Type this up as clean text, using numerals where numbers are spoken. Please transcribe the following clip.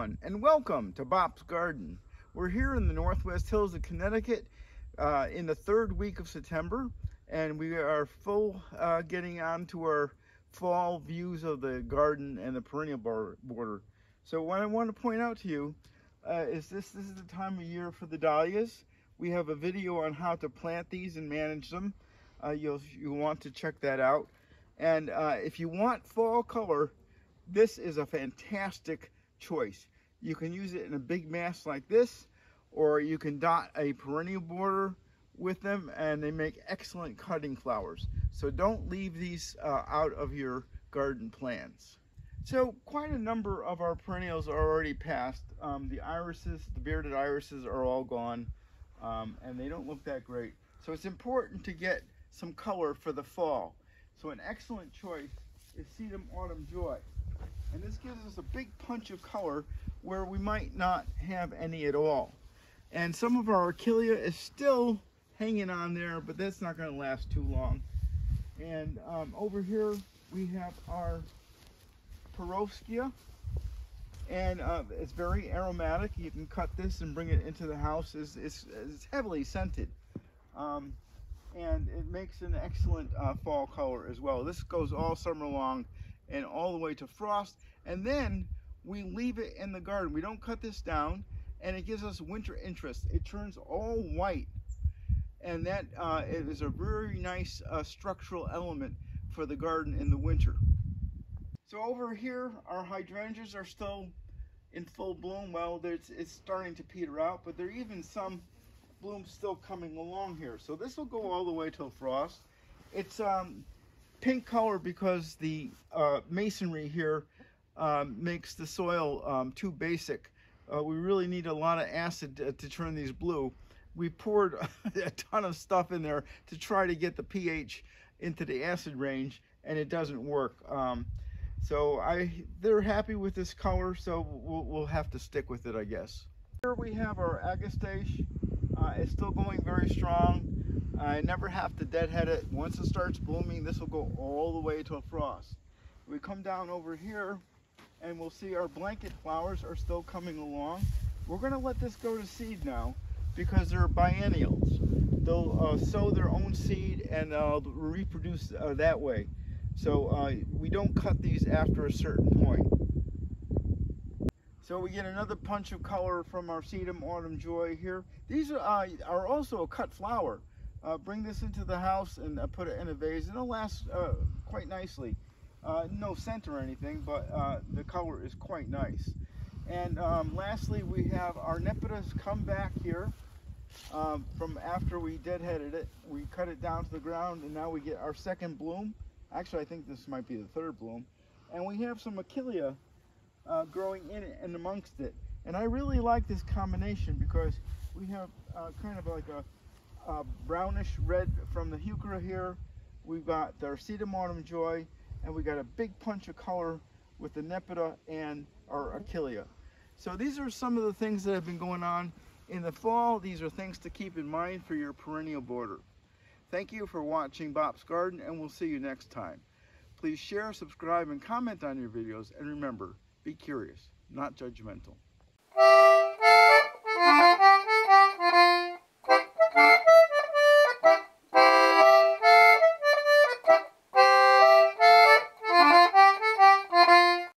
everyone, and welcome to Bop's Garden. We're here in the Northwest Hills of Connecticut in the third week of September, and we are getting on to our fall views of the garden and the perennial border. So what I want to point out to you is this is the time of year for the dahlias. We have a video on how to plant these and manage them. You'll want to check that out. And if you want fall color, this is a fantastic choice. You can use it in a big mass like this, or you can dot a perennial border with them, and they make excellent cutting flowers. So don't leave these out of your garden plans. So quite a number of our perennials are already past. The irises, the bearded irises are all gone, and they don't look that great. So it's important to get some color for the fall. So an excellent choice is Sedum Autumn Joy. And this gives us a big punch of color where we might not have any at all. And some of our Achillea is still hanging on there, but that's not going to last too long. And over here we have our Perovskia, and it's very aromatic. You can cut this and bring it into the house. It's heavily scented, and it makes an excellent fall color as well. This goes all summer long and all the way to frost, and then we leave it in the garden. We don't cut this down, and it gives us winter interest. It turns all white, and that it is a very nice structural element for the garden in the winter. So over here, our hydrangeas are still in full bloom. Well, it's starting to peter out, but there are even some blooms still coming along here. So this will go all the way till frost. It's pink color because the masonry here makes the soil too basic. We really need a lot of acid to turn these blue. We poured a ton of stuff in there to try to get the pH into the acid range, and it doesn't work. So they're happy with this color, so we'll have to stick with it, I guess. Here we have our agastache. It's still going very strong. I never have to deadhead it. Once it starts blooming, this will go all the way till frost. We come down over here and we'll see our blanket flowers are still coming along. We're going to let this go to seed now because they're biennials. They'll sow their own seed and reproduce that way. So we don't cut these after a certain point. So we get another punch of color from our Sedum Autumn Joy here. These are also a cut flower. Bring this into the house and put it in a vase, and it'll last quite nicely. No scent or anything, but the color is quite nice. And lastly, we have our Nepitas come back here from after we deadheaded it. We cut it down to the ground, and now we get our second bloom. Actually, I think this might be the third bloom. And we have some Achillea growing in it and amongst it. And I really like this combination because we have kind of like a brownish red from the heuchera here. We've got our Sedum Autumn Joy, and we got a big punch of color with the Nepeta and our Achillea. So these are some of the things that have been going on in the fall. These are things to keep in mind for your perennial border. Thank you for watching Bop's Garden, and we'll see you next time. Please share, subscribe, and comment on your videos, and remember, be curious, not judgmental.